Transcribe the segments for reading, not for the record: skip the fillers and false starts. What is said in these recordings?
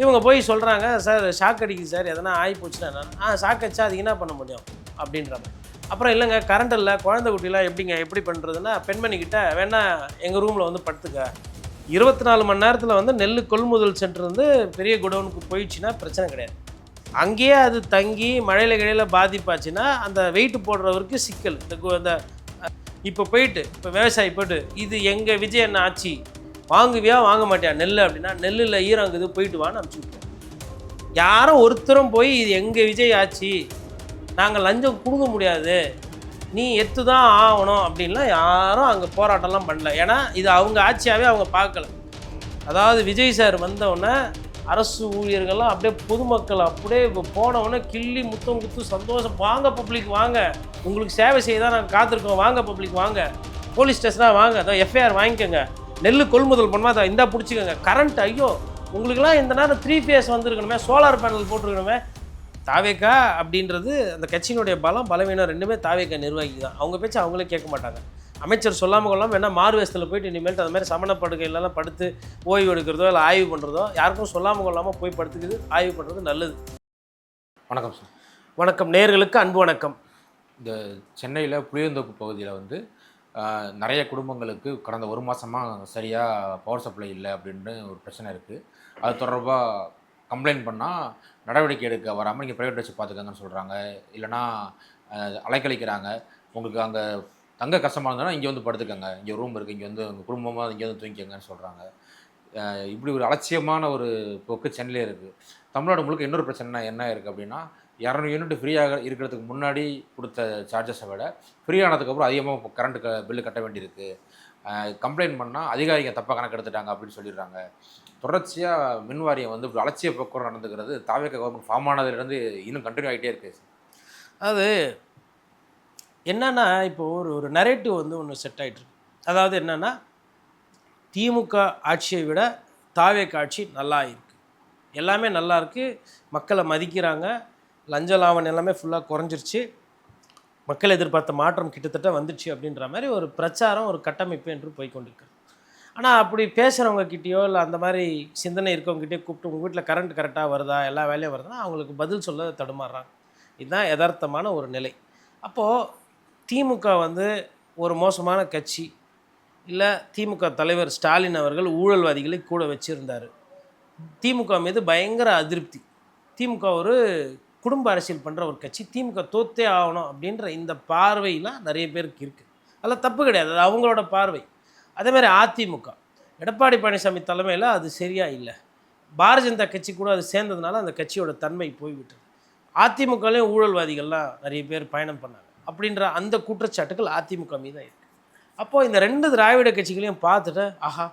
இவங்க போய் சொல்கிறாங்க, சார் ஷாக் அடிக்குது சார், எதனா ஆகி போச்சுன்னா நான் ஷாக் அடிச்சா அதுக்கு என்ன பண்ண முடியும் அப்படின்றாங்க. அப்புறம் இல்லைங்க கரண்ட் இல்லை, குழந்தை குட்டிலாம் எப்படி பண்ணுறதுன்னா, பெண்மணிக்கிட்ட வேணா எங்கள் ரூமில் வந்து படுத்துக்க, 24 மணி நேரத்தில் வந்து நெல் கொள்முதல் சென்டர் வந்து பெரிய குடோனுக்கு போயிடுச்சுன்னா பிரச்சனை கிடையாது. அங்கேயே அது தங்கி மழையில் கிழையில் பாதிப்பாச்சுன்னா அந்த வெயிட் போடுறவருக்கு சிக்கல். இந்த இப்போ விவசாயி போயிட்டு இது எங்கள் விஜய் என்ன ஆச்சு, வாங்குவியா வாங்க மாட்டியா நெல் அப்படின்னா, நெல்லில் ஈரங்குது போயிட்டு வான்னு அனுப்பிச்சி விட்டோம். யாரும் ஒருத்தரும் போய் இது எங்கள் விஜய் ஆச்சு, நாங்கள் லஞ்சம் கொடுக்க முடியாது, நீ எத்து தான் ஆகணும் அப்படின்லாம் யாரும் அங்கே போராட்டம்லாம் பண்ணல. ஏன்னா இது அவங்க ஆட்சியாகவே அவங்க பார்க்கல. அதாவது விஜய் சார் வந்தவுடனே அரசு ஊழியர்கள்லாம் அப்படியே பொதுமக்கள் அப்படியே போனவுடனே கிள்ளி முத்தம் குத்து சந்தோஷம், வாங்க பப்ளிக் வாங்க, உங்களுக்கு சேவை செய்ய தான் நாங்கள் காத்திருக்கோம், வாங்க பப்ளிக் வாங்க, போலீஸ் ஸ்டேஷனாக வாங்க, அதான் எஃப்ஐஆர் வாங்கிக்கோங்க, நெல் கொள்முதல் பண்ணுமா அதை இந்தா பிடிச்சிக்கோங்க, கரண்ட் ஐயோ உங்களுக்குலாம் இந்த நேரம் 3 ஃபேஸ் வந்திருக்கணுமே, சோலார் பேனல் போட்டிருக்கணுமே. தாவேக்கா அப்படின்றது அந்த கட்சியினுடைய பலவீனம் ரெண்டுமே தாவேக்கா நிர்வாகி தான். அவங்க பேச்சு அவங்களே கேட்க மாட்டாங்க. அமைச்சர் சொல்லாமல் கொள்ளாமல் வேணால் மாறுவேஷத்தில் போயிட்டு இனிமேல் அது மாதிரி சமணப்படுகையிலலாம் படுத்து ஓய்வு எடுக்கிறதோ இல்லை ஆய்வு பண்ணுறதோ யாருக்கும் சொல்லாமல் கொள்ளாமல் போய் படுத்துக்குது ஆய்வு பண்ணுறது நல்லது. வணக்கம் சார். வணக்கம் நேயர்களுக்கு அன்பு வணக்கம். இந்த சென்னையில் புளியந்தோப்பு பகுதியில் வந்து நிறைய குடும்பங்களுக்கு கடந்த 1 மாதமாக சரியாக பவர் சப்ளை இல்லை அப்படின்னு ஒரு பிரச்சனை இருக்குது. அது தொடர்பாக கம்ப்ளைண்ட் பண்ணால் நடவடிக்கை எடுக்க வராமல் நீங்கள் ப்ரைவேட் வச்சு பார்த்துக்கங்கன்னு சொல்கிறாங்க. இல்லைனா அலைக்கழிக்கிறாங்க. உங்களுக்கு அங்கே தங்க கஷ்டமாக இருந்ததுன்னா இங்கே வந்து படுத்துக்கங்க, இங்கே ரூம் இருக்குது, இங்கே வந்து உங்கள் குடும்பமாக இங்கே வந்து தூங்கிக்கங்கன்னு சொல்கிறாங்க. இப்படி ஒரு அலட்சியமான ஒரு போக்கு சென்னையிலே இருக்குது. தமிழ்நாடு முழுக்க இன்னொரு பிரச்சனை என்ன இருக்குது அப்படின்னா, 200 யூனிட் ஃப்ரீயாக இருக்கிறதுக்கு முன்னாடி கொடுத்த சார்ஜஸை விட ஃப்ரீ ஆனதுக்கப்புறம் அதிகமாக கரண்ட்டு பில்லு கட்ட வேண்டியிருக்கு. கம்ப்ளைண்ட் பண்ணால் அதிகாரிங்க தப்பாக கணக்கு எடுத்துட்டாங்க அப்படின்னு சொல்லிடுறாங்க. தொடர்ச்சியாக மின் வாரியம் வந்து இப்படி அலட்சிய போக்குவரத்து நடந்துக்கிறது தாவேக்கா கவர்மெண்ட் ஃபார்ம் ஆனதுலேருந்து இன்னும் கண்டினியூ ஆகிட்டே இருக்குது. அது என்னன்னா இப்போது ஒரு நரேட்டிவ் வந்து ஒன்று செட் ஆகிட்டுருக்கு. அதாவது என்னென்னா, திமுக ஆட்சியை விட தாவேக்கா ஆட்சி நல்லா இருக்குது, எல்லாமே நல்லா இருக்குது, மக்களை மதிக்கிறாங்க, லஞ்ச லாவணம் எல்லாமே ஃபுல்லாக குறைஞ்சிருச்சு, மக்கள் எதிர்பார்த்த மாற்றம் கிட்டத்தட்ட வந்துடுச்சு அப்படின்ற மாதிரி ஒரு பிரச்சாரம், ஒரு கட்டமைப்பு என்று போய்கொண்டிருக்கு. ஆனால் அப்படி பேசுகிறவங்க கிட்டேயோ இல்லை அந்த மாதிரி சிந்தனை இருக்கவங்ககிட்டயோ கூப்பிட்டு உங்கள் வீட்டில் கரண்ட் கரெக்டாக வருதா, எல்லா வேலையும் வருதுன்னா அவங்களுக்கு பதில் சொல்ல தடுமாறுறாங்க. இதுதான் யதார்த்தமான ஒரு நிலை. அப்போது திமுக வந்து ஒரு மோசமான கட்சி, இல்லை திமுக தலைவர் ஸ்டாலின் அவர்கள் ஊழல்வாதிகளை கூட வச்சுருந்தார், திமுக மீது பயங்கர அதிருப்தி, திமுக ஒரு குடும்ப அரசியல் பண்ணுற ஒரு கட்சி, திமுக தோத்தே ஆகணும் அப்படின்ற இந்த பார்வையெலாம் நிறைய பேருக்கு இருக்குது. அதெல்லாம் தப்பு கிடையாது, அது அவங்களோட பார்வை. அதேமாதிரி அதிமுக எடப்பாடி பழனிசாமி தலைமையில் அது சரியாக இல்லை, பாரதிய ஜனதா கட்சி கூட அது சேர்ந்ததுனால அந்த கட்சியோட தன்மை போய்விட்டது. அதிமுகலையும் ஊழல்வாதிகள்லாம் நிறைய பேர் பயணம் பண்ணாங்க அப்படின்ற அந்த குற்றச்சாட்டுகள் அதிமுக மீது தான் இருக்குது. அப்போது இந்த 2 திராவிட கட்சிகளையும் பார்த்துட்டு, ஆஹா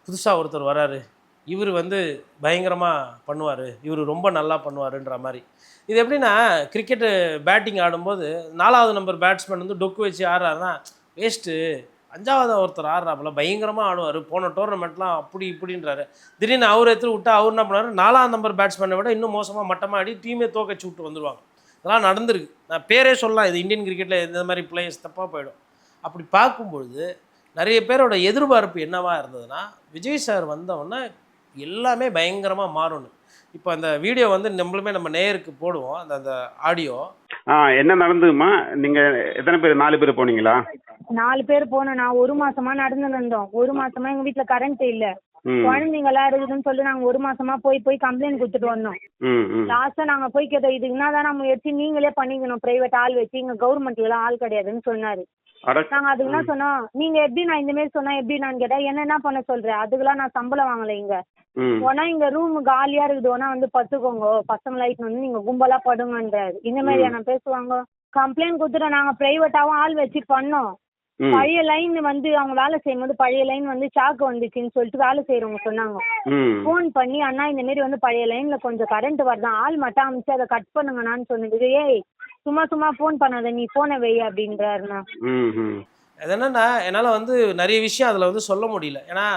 புதுசாக ஒருத்தர் வராரு, இவர் வந்து பயங்கரமாக பண்ணுவார், இவர் ரொம்ப நல்லா பண்ணுவாருன்ற மாதிரி. இது எப்படின்னா, கிரிக்கெட்டு பேட்டிங் ஆடும்போது 4வது நம்பர் பேட்ஸ்மேன் வந்து டொக்கு வச்சு ஆடுறாருன்னா வேஸ்ட்டு, 5வது ஒருத்தர் ஆடுறாப்புல பயங்கரமாக ஆடுவார், போன டோர்னமெண்ட்லாம் அப்படி இப்படின்றாரு, திடீர்னு அவர் எடுத்து விட்டா அவர் என்ன பண்ணுவார், 4வது நம்பர் பேட்ஸ்மேனை விட இன்னும் மோசமாக மட்டமாக ஆடி டீமே தோக்கச்சு விட்டு வந்துடுவாங்க. இதெல்லாம் நடந்திருக்கு, நான் பேரே சொல்லலாம், இது இந்தியன் கிரிக்கெட்டில் இந்த மாதிரி பிளேயர்ஸ் தப்பாக போயிடும். அப்படி பார்க்கும்பொழுது நிறைய பேரோட எதிர்பார்ப்பு என்னவாக இருந்ததுன்னா, விஜய் சார் வந்தவுடனே எல்லாமே பயங்கரமாக மாறணும். இப்போ அந்த வீடியோ வந்து நம்மளுமே நம்ம நேயருக்கு போடுவோம், அந்த ஆடியோ. என்ன நடந்துமா? நீங்கள் எத்தனை பேர்? 4 பேர் போனீங்களா? 4 பேர் போனோம். நான் 1 மாசமா நடந்து வந்தோம். 1 மாசமா எங்க வீட்டுல கரண்ட் இல்ல, குழந்தைங்களா இருக்குதுன்னு சொல்லி நாங்க 1 மாசமா போய் கம்ப்ளைண்ட் கொடுத்துட்டு வந்தோம். லாஸ்டா நாங்க போய் கேட்டோம், இது என்னதான் நம்ம எடுத்து நீங்களே பண்ணிக்கணும், பிரைவேட் ஆள் வச்சு, இங்க கவர்மெண்ட்ல எல்லாம் ஆள் கிடையாதுன்னு சொன்னாரு. நாங்க அதுக்கு என்ன சொன்னோம், நீங்க எப்படி நான் இந்த மாதிரி சொன்னா எப்படி நான் கேட்டா, என்ன பண்ண சொல்றேன், அதுக்கெல்லாம் நான் சம்பளம் வாங்கல, இங்க போனா இங்க ரூம் காலியா இருக்குது, வேணா வந்து பத்துக்கோங்க, பசங்க லைட் வந்து நீங்க கும்பலா படுங்கன்றாரு. இந்த மாதிரி நான் பேசுவாங்க. கம்ப்ளைண்ட் கொடுத்துட்டோம், நாங்க பிரைவேட்டாவும் ஆள் வச்சு பண்ணோம். பழைய லைன் வந்து அவங்க வேலை செய்யும் போது பழைய லைன் வந்து சாக்கு வந்துச்சுன்னு சொல்லிட்டு வேலை செய்யறவங்க சொன்னாங்க. போன் பண்ணி, அண்ணா இந்த மாதிரி வந்து பழைய லைன்ல கொஞ்சம் கரண்ட் வருதான், ஆள் மட்டும் அமைச்சு அதை கட் பண்ணுங்கண்ணான்னு சொன்னது. ஏய் சும்மா போன் பண்ணாத, நீ போன வை அப்படின்றாருண்ணா. அது என்னன்னா, என்னால் வந்து நிறைய விஷயம் அதில் வந்து சொல்ல முடியல, ஏன்னா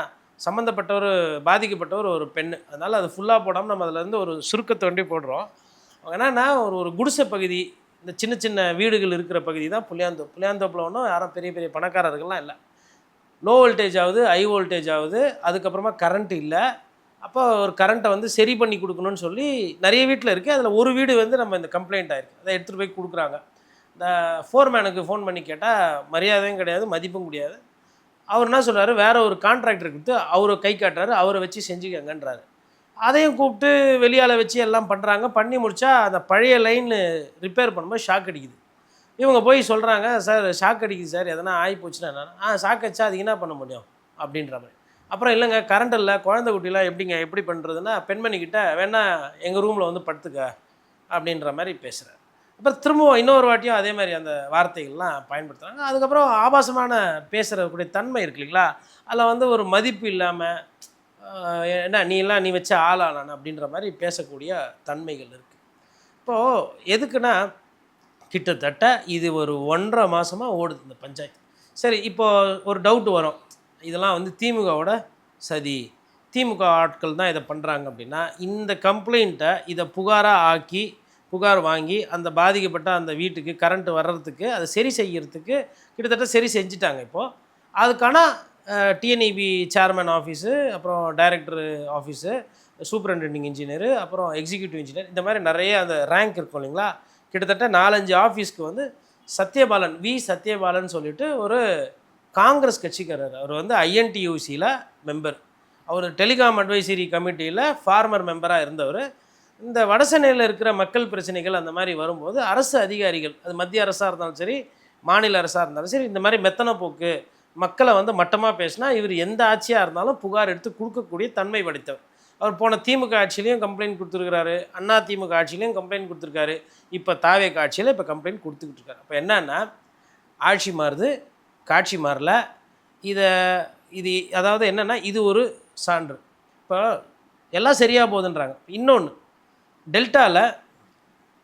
சம்மந்தப்பட்டவர் பாதிக்கப்பட்டவர் ஒரு பெண், அதனால் அது ஃபுல்லாக போடாமல் நம்ம அதில் இருந்து ஒரு சுருக்கத்தை வண்டி போடுறோம். என்னன்னா, ஒரு குடிசை பகுதி, இந்த சின்ன சின்ன வீடுகள் இருக்கிற பகுதி தான் புளியாந்தோப்பில் ஒன்றும் யாரும் பெரிய பெரிய பணக்காரர்கள்லாம் இல்லை. லோ வோல்டேஜ் ஆகுது, ஹை வோல்டேஜ் ஆகுது, அதுக்கப்புறமா கரண்ட் இல்லை, அப்போ ஒரு கரண்ட்டை வந்து சரி பண்ணி கொடுக்கணும்னு சொல்லி நிறைய வீட்டில் இருக்குது. அதில் ஒரு வீடு வந்து நம்ம இந்த கம்ப்ளைண்ட் ஆயிருக்கு, அதை எடுத்துகிட்டு போய் கொடுக்குறாங்க. இந்த ஃபோர்மேனுக்கு ஃபோன் பண்ணி கேட்டால் மரியாதையும் கிடையாது, மதிப்பும் கிடையாது. அவர் என்ன சொல்கிறாரு, வேறு ஒரு கான்ட்ராக்டர் கொடுத்து அவரை கை காட்டுறாரு, அவரை வச்சு செஞ்சுக்கங்கன்றாரு. அதையும் கூப்பிட்டு வெளியால் வச்சு எல்லாம் பண்ணுறாங்க. பண்ணி முடித்தா அந்த பழைய லைன் ரிப்பேர் பண்ணும்போது ஷாக் அடிக்குது. இவங்க போய் சொல்கிறாங்க, சார் ஷாக் அடிக்குது சார், எதனா ஆகி போச்சுன்னா என்ன, ஷாக் அடிச்சா அதுக்கு என்ன பண்ண முடியும் அப்படின்ற மாதிரி. அப்புறம் இல்லைங்க கரண்ட் இல்லை, குழந்தை குட்டிலாம் எப்படி பண்ணுறதுன்னா, பெண்மணிக்கிட்ட வேணா எங்கள் ரூமில் வந்து படுத்துக்க அப்படின்ற மாதிரி பேசுகிறார். அப்புறம் திரும்பவும் இன்னொரு வாட்டியும் அதே மாதிரி அந்த வார்த்தைகள்லாம் பயன்படுத்துகிறாங்க. அதுக்கப்புறம் ஆபாசமான பேசுகிறக்கூடிய தன்மை இருக்கு இல்லைங்களா, அதில் வந்து ஒரு மதிப்பு இல்லாமல் என்ன நீ வச்ச ஆளானான் அப்படின்ற மாதிரி பேசக்கூடிய தன்மைகள் இருக்குது. இப்போது எதுக்குன்னா, கிட்டத்தட்ட இது ஒரு 1.5 மாதமாக ஓடுது இந்த பஞ்சாயத்து. சரி, இப்போது ஒரு டவுட் வரும், இதெல்லாம் வந்து திமுகவோட சதி, திமுக ஆட்கள் தான் இதை பண்ணுறாங்க அப்படின்னா, இந்த கம்ப்ளைண்ட்டை இதை புகார் வாங்கி அந்த பாதிக்கப்பட்ட அந்த வீட்டுக்கு கரண்ட் வர்றதுக்கு அதை சரி செய்கிறதுக்கு கிட்டத்தட்ட சரி செஞ்சுட்டாங்க. இப்போது அதுக்கான டிஎன்இபி சேர்மன் ஆஃபீஸு, அப்புறம் டைரக்டர் ஆஃபீஸு, சூப்பரண்டெண்டிங் இன்ஜினியரு, அப்புறம் எக்ஸிக்யூட்டிவ் இன்ஜினியர், இந்த மாதிரி நிறைய அந்த ரேங்க் இருக்கும் இல்லைங்களா. கிட்டத்தட்ட 4-5 ஆஃபீஸ்க்கு வந்து சத்யபாலன் சொல்லிட்டு ஒரு காங்கிரஸ் கட்சிக்காரர். அவர் வந்து ஐஎன்டியூசியில் மெம்பர், அவர் டெலிகாம் அட்வைசரி கமிட்டியில் ஃபார்மர் மெம்பராக இருந்தவர். இந்த வடசென்னையில் இருக்கிற மக்கள் பிரச்சனைகள் அந்த மாதிரி வரும்போது அரசு அதிகாரிகள், அது மத்திய அரசாக இருந்தாலும் சரி, மாநில அரசாக இருந்தாலும் சரி, இந்த மாதிரி மெத்தனை போக்கு மக்களை வந்து மட்டமாக பேசினா இவர் எந்த ஆட்சியாக இருந்தாலும் புகார் எடுத்து கொடுக்கக்கூடிய தன்மை படைத்தவர். அவர் போன திமுக ஆட்சியிலையும் கம்ப்ளைண்ட் கொடுத்துருக்கிறாரு, அண்ணா திமுக ஆட்சியிலையும் கம்ப்ளைண்ட் கொடுத்துருக்காரு, இப்போ தாவேக ஆட்சியில் இப்போ கம்ப்ளைண்ட் கொடுத்துக்கிட்டு இருக்காரு. அப்போ என்னன்னா, ஆட்சி மாறுது, காட்சி மாறல. இது அதாவது என்னென்னா, இது ஒரு சான்று. இப்போ எல்லாம் சரியாக போகுதுன்றாங்க. இன்னொன்று, டெல்டாவில்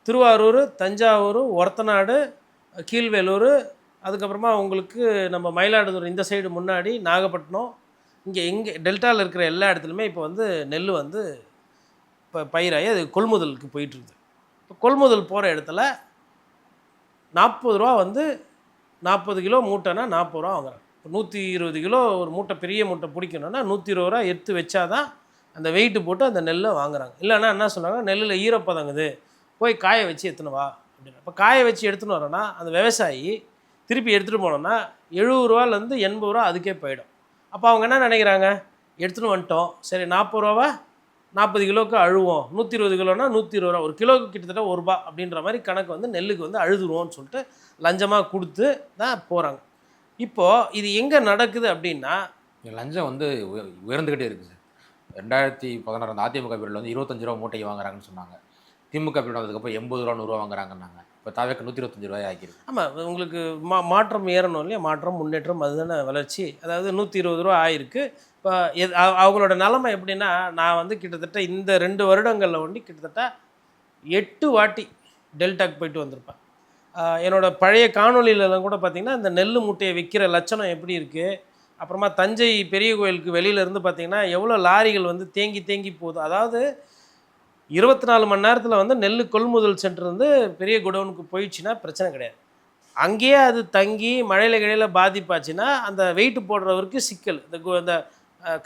திருவாரூர், தஞ்சாவூர், ஒரத்தநாடு, கீழ்வேலூர், அதுக்கப்புறமா உங்களுக்கு நம்ம மயிலாடுதுறை இந்த சைடு முன்னாடி நாகப்பட்டினம், எங்கே டெல்டாவில் இருக்கிற எல்லா இடத்துலையுமே இப்போ வந்து நெல் வந்து இப்போ பயிராகி அது கொள்முதலுக்கு போயிட்டுருக்குது. இப்போ கொள்முதல் போகிற இடத்துல 40 ரூபா வந்து 40 கிலோ மூட்டைனா 40 ரூபா வாங்குறாங்க. இப்போ 120 கிலோ ஒரு மூட்டை, பெரிய மூட்டை பிடிக்கணுன்னா 120 ரூபா எடுத்து வச்சா தான் அந்த வெயிட்டு போட்டு அந்த நெல்லை வாங்குறாங்க. இல்லைன்னா என்ன சொல்கிறாங்க, நெல்லில் ஈரப்பதங்குது, போய் காய வச்சு எடுத்துன்னு வா அப்படின்னு. இப்போ காய வச்சு எடுத்துன்னு வரோன்னா அந்த விவசாயி திருப்பி எடுத்துகிட்டு போனோன்னா 70 ரூபாலேருந்து 80 ரூபா அதுக்கே போயிடும். அப்போ அவங்க என்ன நினைக்கிறாங்க, எடுத்துன்னு வந்துட்டோம், சரி 40 ரூபாவை 40 கிலோவுக்கு அழுவோம், 120 கிலோனா 120 ரூபா, ஒரு கிலோவுக்கு கிட்டத்தட்ட 1 ரூபா அப்படின்ற மாதிரி கணக்கு வந்து நெல்லுக்கு வந்து அழுதுருவோம்னு சொல்லிட்டு லஞ்சமாக கொடுத்து தான் போகிறாங்க. இப்போது இது எங்கே நடக்குது அப்படின்னா, லஞ்சம் வந்து உயர்ந்துக்கிட்டே இருக்குது சார். 2016 அந்த அதிமுக பீரியடில் வந்து 25 ரூபா மூட்டைக்கு வாங்குறாங்கன்னு சொன்னாங்க. திமுக பீரியட் வந்ததுக்கப்புறம் 80 ரூபா 100 ரூபா வாங்குறாங்கன்னாங்க. இப்போ தாவேக்கு 125 ரூபாய் ஆகிருக்கு. ஆமாம், உங்களுக்கு மாற்றம் ஏறணும் இல்லையா, மாற்றம் முன்னேற்றம் அதுதானே வளர்ச்சி. அதாவது 120 ரூபா ஆயிருக்கு. இப்போ அவங்களோட நிலைமை எப்படின்னா, நான் வந்து கிட்டத்தட்ட இந்த 2 வருடங்களில் ஒண்டி கிட்டத்தட்ட 8 வாட்டி டெல்டாக்கு போயிட்டு வந்திருப்பேன். என்னோடய பழைய காணொலியிலலாம் கூட பார்த்திங்கன்னா, இந்த நெல் மூட்டையை விற்கிற லட்சணம் எப்படி இருக்குது, அப்புறமா தஞ்சை பெரிய கோயிலுக்கு வெளியிலேருந்து பார்த்திங்கன்னா எவ்வளோ லாரிகள் வந்து தேங்கி போகுது. அதாவது 24 மணி நேரத்தில் வந்து நெல் கொள்முதல் சென்டர் வந்து பெரிய குடவுனுக்கு போயிடுச்சுன்னா பிரச்சனை கிடையாது. அங்கேயே அது தங்கி மழையில் பாதிப்பாச்சுன்னா அந்த வெயிட்டு போடுறவருக்கு சிக்கல், இந்த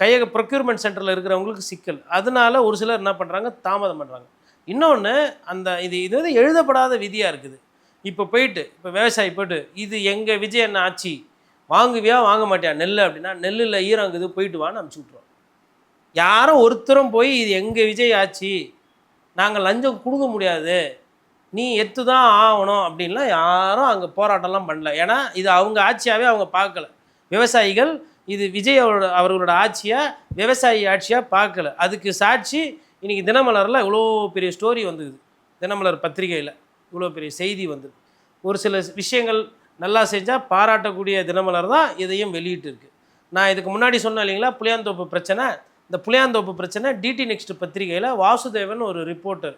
கையக ப்ரொக்யூர்மெண்ட் சென்டரில் இருக்கிறவங்களுக்கு சிக்கல். அதனால ஒரு சிலர் என்ன பண்ணுறாங்க, தாமதம் பண்ணுறாங்க. இன்னொன்று, இது வந்து எழுதப்படாத விதியாக இருக்குது. இப்போ விவசாயி போய்ட்டு இது எங்கள் விஜய் என்ன ஆட்சி, வாங்குவியா வாங்க மாட்டியா நெல் அப்படின்னா, நெல்லில் ஈரங்குது போயிட்டு வான்னு அனுப்பிச்சி விட்ருவோம். யாரும் ஒருத்தரும் போய் இது எங்கள் விஜய் ஆட்சி, நாங்கள் லஞ்சம் கொடுக்க முடியாது, நீ எத்து தான் ஆகணும் அப்படின்லாம் யாரும் அங்கே போராட்டம்லாம் பண்ணல. ஏன்னா இது அவங்க ஆட்சியாகவே அவங்க பார்க்கல. விவசாயிகள் இது விஜய் அவர்களோட ஆட்சியாக விவசாயி ஆட்சியாக பார்க்கல. அதுக்கு சாட்சி இன்றைக்கி தினமலரில் இவ்வளோ பெரிய ஸ்டோரி வந்தது, தினமலர் பத்திரிகையில் இவ்வளோ பெரிய செய்தி வந்தது. ஒரு சில விஷயங்கள் நல்லா செஞ்சால் பாராட்டக்கூடிய தினமலர் தான் இதையும் வெளியிட்டு இருக்குது. நான் இதுக்கு முன்னாடி சொன்னேன் இல்லைங்களா, புளியாந்தோப்பு பிரச்சனை. இந்த புளியாந்தோப்பு பிரச்சனை டிடி நெக்ஸ்ட் பத்திரிகையில் வாசுதேவன் ஒரு ரிப்போர்ட்டர்,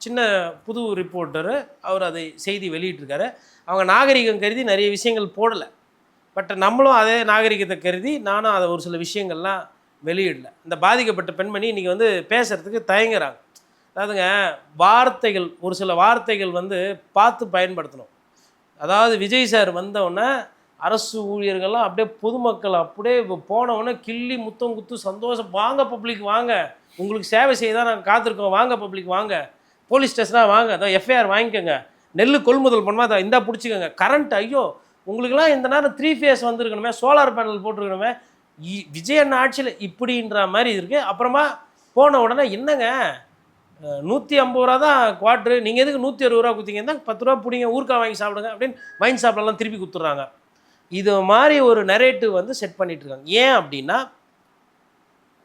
சின்ன புது ரிப்போர்ட்டரு, அவர் அதை செய்தி வெளியிட்டிருக்காரு. அவங்க நாகரிகம் கருதி நிறைய விஷயங்கள் போடலை, பட் நம்மளும் அதே நாகரிகத்தை கருதி நானும் அதை ஒரு சில விஷயங்கள்லாம் வெளியிடல. இந்த பாதிக்கப்பட்ட பெண்மணி இன்றைக்கி வந்து பேசுகிறதுக்கு தயங்குறாங்க. அதாவதுங்க, வார்த்தைகள், ஒரு சில வார்த்தைகள் வந்து பார்த்து பயன்படுத்தணும். அதாவது விஜய் சார் வந்தவுடனே அரசு ஊழியர்கள்லாம் அப்படியே பொதுமக்கள் அப்படியே போனவுடனே கிள்ளி முத்தம் குத்து சந்தோஷம், வாங்க பப்ளிக் வாங்க, உங்களுக்கு சேவை செய்ய தான் நாங்கள் காத்திருக்கோம், வாங்க பப்ளிக் வாங்க, போலீஸ் ஸ்டேஷனாக வாங்க, அதோ எஃப்ஐஆர் வாங்கிக்கோங்க, நெல் கொள்முதல் பண்ணுமா அதை இந்தா பிடிச்சிக்கோங்க, கரண்ட் ஐயோ உங்களுக்குலாம் இந்த நேரம் 3 ஃபேஸ் வந்துருக்கணுமே, சோலார் பேனல் போட்டிருக்கணுமே, விஜய் அண்ணா ஆட்சியில் இப்படின்ற மாதிரி இருக்குது. அப்புறமா போன உடனே என்னங்க 150 ரூபா தான் குவாட்ரு, நீங்கள் எதுக்கு 160 ரூபா கொடுத்தீங்கன்னா 10 ரூபா பிடிங்க ஊருக்கா வாங்கி சாப்பிடுங்க அப்படின்னு வைன் ஷாப்லலாம் திருப்பி கொடுத்துட்றாங்க. இது மாதிரி ஒரு நரேட்டிவ் வந்து செட் பண்ணிட்டு இருக்காங்க. ஏன் அப்படின்னா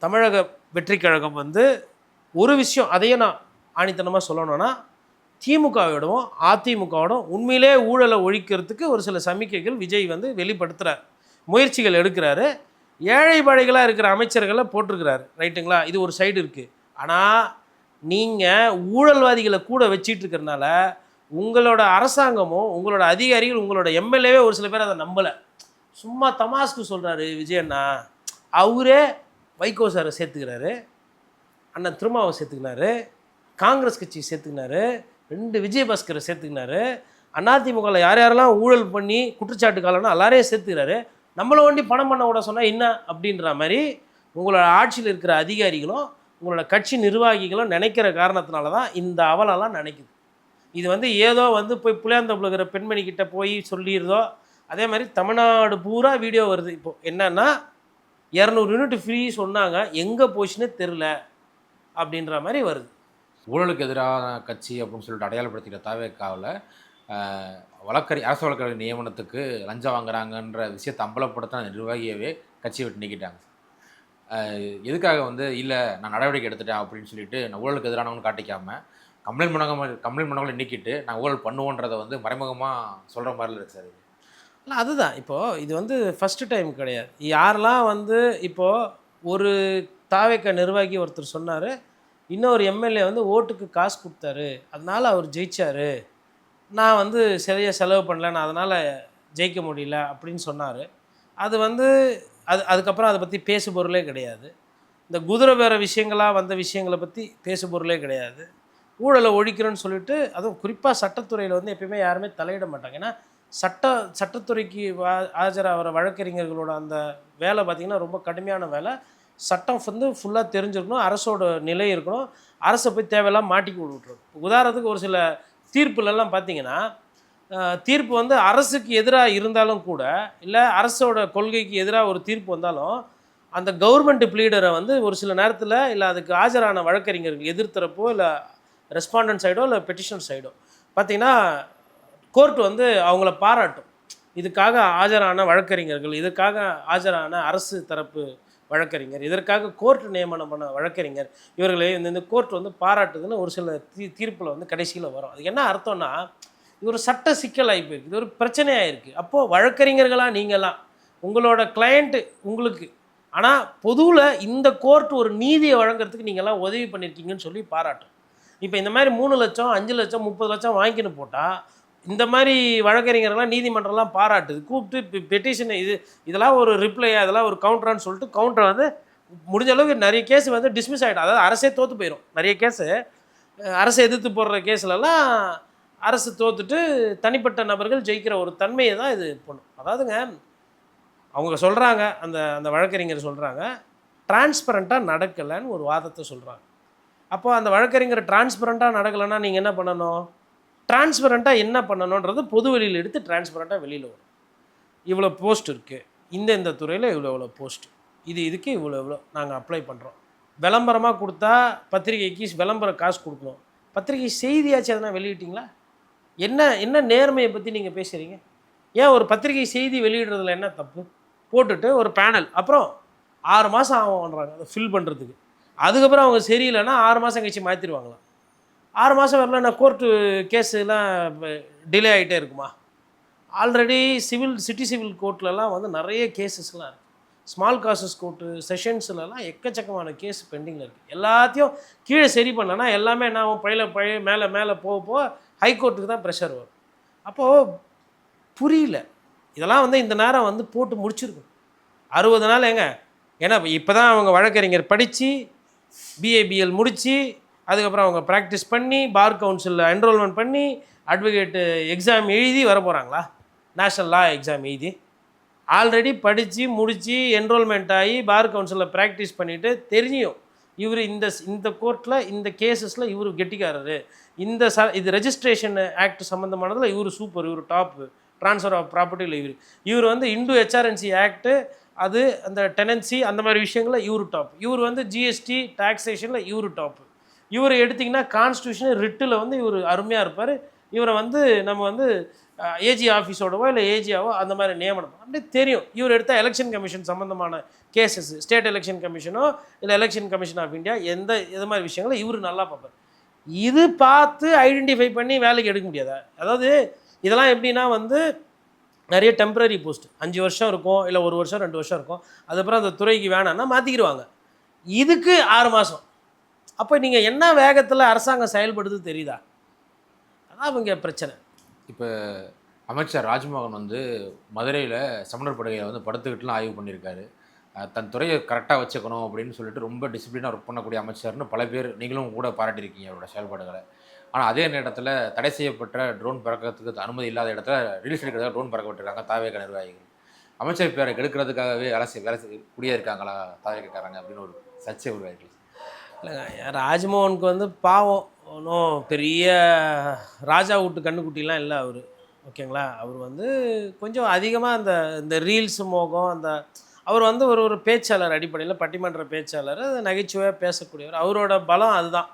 தமிழக வெற்றி கழகம் வந்து ஒரு விஷயம், அதையும் நான் ஆணித்தனமாக சொல்லணும்னா, திமுகவிடவும் அதிமுகவோடும் உண்மையிலே ஊழலை ஒழிக்கிறதுக்கு ஒரு சில சமிக்கைகள் விஜய் வந்து வெளிப்படுத்துகிறார், முயற்சிகள் எடுக்கிறாரு. ஏழை பழைகளாக இருக்கிற அமைச்சர்களை போட்டிருக்கிறாரு, ரைட்டுங்களா? இது ஒரு சைடு இருக்குது. ஆனால் நீங்கள் ஊழல்வாதிகளை கூட வச்சிட்டு இருக்கிறனால உங்களோட அரசாங்கமும் உங்களோட அதிகாரிகள் உங்களோட எம்எல்ஏவே ஒரு சில பேர் அதை நம்பலை. சும்மா தமாஸ்க்கு சொல்கிறாரு விஜயண்ணா. அவரே வைகோ சாரை சேர்த்துக்கிறாரு, அண்ணன் திருமாவை சேர்த்துக்கினாரு, காங்கிரஸ் கட்சி சேர்த்துக்கினாரு, 2 விஜயபாஸ்கரை சேர்த்துக்கினாரு, அதிமுகவில் யார் யாரெல்லாம் ஊழல் பண்ணி குற்றச்சாட்டு காலம்னா எல்லாரையும் சேர்த்துக்கிறாரு. நம்மளை வண்டி பணம் பண்ண விட சொன்னால் என்ன அப்படின்ற மாதிரி உங்களோட ஆட்சியில் இருக்கிற அதிகாரிகளும் உங்களோட கட்சி நிர்வாகிகளும் நினைக்கிற காரணத்தினால தான் இந்த அவலெல்லாம் நினைக்குது. இது வந்து ஏதோ வந்து போய் புளியாந்தோப்பில் இருக்கிற பெண்மணிக்கிட்ட போய் சொல்லிடுதோ, அதே மாதிரி தமிழ்நாடு பூரா வீடியோ வருது. இப்போது என்னன்னா 200 யூனிட் ஃப்ரீ சொன்னாங்க, எங்கே போச்சுன்னே தெரில அப்படின்ற மாதிரி வருது. ஊழலுக்கு எதிரான கட்சி அப்படின்னு சொல்லிட்டு அடையாளப்படுத்திக்கிற தாவேக்காவில் அரசு வழக்கறிஞர் நியமனத்துக்கு லஞ்சம் வாங்குறாங்கன்ற விஷயத்தை அம்பலப்படுத்தின நிர்வாகியவே கட்சியை விட்டு நீக்கிட்டாங்க. எதுக்காக வந்து இல்லை நான் நடவடிக்கை எடுத்துட்டேன் அப்படின்னு சொல்லிட்டு நான் ஊழலுக்கு எதிரானவன்னு காட்டிக்காமல் கம்ப்ளைண்ட் பண்ணவங்களை நீக்கிட்டு நான் ஊழல் பண்ணுவோன்றதை வந்து மறைமுகமாக சொல்கிற மாதிரில இருக்கு சார். இல்லை அதுதான் இப்போது இது வந்து ஃபஸ்ட்டு டைம் கிடையாது. யாரெல்லாம் வந்து இப்போது ஒரு தாவேக்கா நிர்வாகி ஒருத்தர் சொன்னார், இன்னொரு எம்எல்ஏ வந்து ஓட்டுக்கு காசு கொடுத்தாரு, அதனால் அவர் ஜெயிச்சார், நான் வந்து சரியாக செலவு பண்ணல, நான் அதனால் ஜெயிக்க முடியல அப்படின்னு சொன்னார். அது வந்து அதுக்கப்புறம் அதை பற்றி பேசு பொருளே கிடையாது. இந்த குதிரை வேற விஷயங்களாக வந்த விஷயங்களை பற்றி பேசு பொருளே கிடையாது. ஊழலை ஒழிக்கிறோன்னு சொல்லிட்டு, அதுவும் குறிப்பாக சட்டத்துறையில் வந்து எப்பயுமே யாருமே தலையிட மாட்டாங்க. ஏன்னா சட்டத்துறைக்கு ஆஜராகிற வழக்கறிஞர்களோட அந்த வேலை பார்த்திங்கன்னா ரொம்ப கடுமையான வேலை. சட்டம் வந்து ஃபுல்லாக தெரிஞ்சிருக்கணும், அரசோட நிலை இருக்கணும், அரசை போய் தேவையெல்லாம் மாட்டிக்கி விட்டுரும். உதாரணத்துக்கு ஒரு சில தீர்ப்புலெல்லாம் பார்த்திங்கன்னா, தீர்ப்பு வந்து அரசுக்கு எதிராக இருந்தாலும் கூட, இல்லை அரசோட கொள்கைக்கு எதிராக ஒரு தீர்ப்பு வந்தாலும் அந்த கவர்மெண்ட் ப்ளீடரை வந்து ஒரு சில நேரத்தில் இல்லை அதுக்கு ஆஜரான வழக்கறிஞர்கள் எதிர்த்தரப்போ இல்லை ரெஸ்பாண்டன்ட் சைடோ இல்லை பெட்டிஷன் சைடோ பார்த்திங்கன்னா கோர்ட் வந்து அவங்கள பாராட்டும். இதுக்காக ஆஜரான வழக்கறிஞர்கள், இதுக்காக ஆஜரான அரசு தரப்பு வழக்கறிஞர், இதற்காக கோர்ட் நியமனம் பண்ண வழக்கறிஞர், இவர்களை இந்த கோர்ட் வந்து பாராட்டுதுன்னு ஒரு சில தீர்ப்பில் வந்து கடைசியில் வரும். அது என்ன அர்த்தம்னா, இது ஒரு சட்ட சிக்கலாகி போயிருக்கு, இது ஒரு பிரச்சனையாக இருக்குது. அப்போது வழக்கறிஞர்களாக நீங்களாம் உங்களோட கிளையண்ட்டு உங்களுக்கு, ஆனால் பொதுவில் இந்த கோர்ட் ஒரு நீதியை வழங்குறதுக்கு நீங்கள்லாம் உதவி பண்ணியிருக்கீங்கன்னு சொல்லி பாராட்டும். இப்போ இந்த மாதிரி 3 லட்சம் 5 லட்சம் 30 லட்சம் வாங்கின்னு போட்டால் இந்த மாதிரி வழக்கறிஞர்கள்லாம் நீதிமன்றம்லாம் பாராட்டுது, கூப்பிட்டு பெட்டிஷன் இதெல்லாம் ஒரு ரிப்ளையா, இதெல்லாம் ஒரு கவுண்டரான்னு சொல்லிட்டு கவுண்டரை வந்து முடிஞ்ச அளவுக்கு நிறைய கேஸ் வந்து டிஸ்மிஸ் ஆகிடும். அதாவது அரசே தோற்று போயிடும். நிறைய கேஸு அரசை எதிர்த்து போடுற கேஸ்லலாம் அரசு தோற்றுட்டு தனிப்பட்ட நபர்கள் ஜெயிக்கிற ஒரு தன்மையை தான் இது பண்ணும். அதாவதுங்க அவங்க சொல்கிறாங்க, அந்த அந்த வழக்கறிஞர் சொல்கிறாங்க, டிரான்ஸ்பரண்ட்டாக நடக்கலைன்னு ஒரு வாதத்தை சொல்கிறாங்க. அப்போ அந்த வழக்கறிஞர் டிரான்ஸ்பரண்ட்டாக நடக்கலைன்னா நீங்கள் என்ன பண்ணணும்? டிரான்ஸ்பரண்ட்டாக என்ன பண்ணணுன்றது பொது வெளியில் எடுத்து டிரான்ஸ்பரண்ட்டாக வெளியில் வரும். இவ்வளோ போஸ்ட் இருக்குது, இந்த துறையில் இவ்வளோ போஸ்ட், இதுக்கு இவ்வளோ நாங்கள் அப்ளை பண்ணுறோம். விளம்பரமாக கொடுத்தா பத்திரிகைக்கு விளம்பர காசு கொடுக்கணும். பத்திரிகை செய்தியாச்சும் எதனா வெளியிட்டிங்களா? என்ன நேர்மையை பற்றி நீங்கள் பேசுகிறீங்க? ஏன் ஒரு பத்திரிகை செய்தி வெளியிடுறதுல என்ன தப்பு? போட்டுட்டு ஒரு பேனல், அப்புறம் 6 மாதம் ஆகும்ன்றாங்க அதை ஃபில் பண்ணுறதுக்கு. அதுக்கப்புறம் அவங்க சரியில்லைன்னா 6 மாதம் கழிச்சு மாற்றிடுவாங்களாம். 6 மாதம் வரலன்னா கோர்ட்டு கேஸுலாம் டிலே ஆகிட்டே இருக்குமா? ஆல்ரெடி சிட்டி சிவில் கோர்ட்லலாம் வந்து நிறைய கேஸஸ்லாம் இருக்குது. ஸ்மால் காசஸ் கோர்ட்டு செஷன்ஸ்லலாம் எக்கச்சக்கமான கேஸ் பெண்டிங்கில் இருக்குது. எல்லாத்தையும் கீழே சரி பண்ணலன்னா எல்லாமே என்ன ஆகும்? பழைய மேலே போக ஹைகோர்ட்டுக்கு தான் ப்ரெஷர் வரும். அப்போது புரியல, இதெல்லாம் வந்து இந்த நேரம் வந்து போட்டு முடிச்சிருக்கும். 60 நாள் ஏங்க, ஏன்னா இப்போ தான் அவங்க வழக்கறிஞர் படித்து பிஏபிஎல் முடித்து அதுக்கப்புறம் அவங்க ப்ராக்டிஸ் பண்ணி பார் கவுன்சிலில் என்ரோல்மெண்ட் பண்ணி அட்வொகேட்டு எக்ஸாம் எழுதி வர போகிறாங்களா? நேஷ்னல் லா எக்ஸாம் எழுதி ஆல்ரெடி படித்து முடித்து என்ரோல்மெண்ட் ஆகி பார் கவுன்சிலில் ப்ராக்டிஸ் பண்ணிவிட்டு தெரியும் இவர் இந்த கோர்ட்டில் இந்த கேசஸில் இவர் கெட்டிக்காரரு, இது ரெஜிஸ்ட்ரேஷன் ஆக்ட் சம்மந்தமானதில் இவர் சூப்பர், இவர் டாப்பு, ட்ரான்ஸ்ஃபர் ஆஃப் ப்ராப்பர்ட்டியில் இவர் வந்து இந்து ஹெச்ஆர்என்சி ஆக்ட்டு, அது அந்த டெனன்சி அந்த மாதிரி விஷயங்களில் இவர் டாப், இவர் வந்து ஜிஎஸ்டி டாக்ஸேஷனில் இவர் டாப்பு. இவர் எடுத்திங்கன்னா கான்ஸ்டியூஷன் ரிட்டில் வந்து இவர் அருமையாக இருப்பார். இவரை வந்து நம்ம வந்து ஏஜி ஆஃபீஸோடவோ இல்லை ஏஜியாவோ அந்த மாதிரி நியமனம் அப்படியே தெரியும். இவர் எடுத்தால் எலெக்ஷன் கமிஷன் சம்மந்தமான கேசஸ், ஸ்டேட் எலெக்ஷன் கமிஷனோ இல்லை எலெக்ஷன் கமிஷன் ஆஃப் இந்தியா, இது மாதிரி விஷயங்களை இவர் நல்லா பார்ப்பார். இது பார்த்து ஐடென்டிஃபை பண்ணி வேலைக்கு எடுக்க முடியாதா? அதாவது இதெல்லாம் எப்படின்னா வந்து நிறைய டெம்பரரி போஸ்ட் 5 வருஷம் இருக்கும், இல்லை 1 வருஷம் 2 வருஷம் இருக்கும், அதுக்கப்புறம் அந்த துறைக்கு வேணான்னா மாற்றிக்கிடுவாங்க. இதுக்கு 6 மாதம். அப்போ நீங்கள் என்ன வேகத்தில் அரசாங்கம் செயல்படுது தெரியுதா? அதான் அவங்க பிரச்சனை. இப்போ அமைச்சர் ராஜ்மோகன் வந்து மதுரையில் சமணர் படுகையில் வந்து படுத்துக்கிட்டுலாம் ஆய்வு பண்ணியிருக்காரு. தன் துறையை கரெக்டாக வச்சுக்கணும் அப்படின்னு சொல்லிட்டு ரொம்ப டிசிப்ளினாக ஒர்க் பண்ணக்கூடிய அமைச்சர்னு பல பேர் நீங்களும் கூட பாராட்டியிருக்கீங்க அவரோட செயல்பாடுகளை. ஆனால் அதே நேரத்தில் தடை செய்யப்பட்ட ட்ரோன் பறக்கிறதுக்கு அனுமதி இல்லாத இடத்துல ரிலீஸ் எடுக்கிறதுக்காக ட்ரோன் பறக்க விட்டுருக்காங்க தாவேக நிர்வாகிகள். அமைச்சர் பேரை கெடுக்கிறதுக்காகவே வேலை கூடியே இருக்காங்களா தாவேக்காரங்க அப்படின்னு ஒரு சர்ச்சை உருவாயிருக்கு. இல்லைங்க, ராஜ்மோகனுக்கு வந்து பாவம் ஒன்றும் பெரிய ராஜா வீட்டு கண்ணுக்குட்டிலாம் இல்லை அவர், ஓகேங்களா? அவர் வந்து கொஞ்சம் அதிகமாக இந்த ரீல்ஸ் மோகம், அவர் வந்து ஒரு பேச்சாளர், அடிப்படையில் பட்டிமன்ற பேச்சாளர், நகைச்சுவையாக பேசக்கூடியவர். அவரோட பலம் அதுதான்.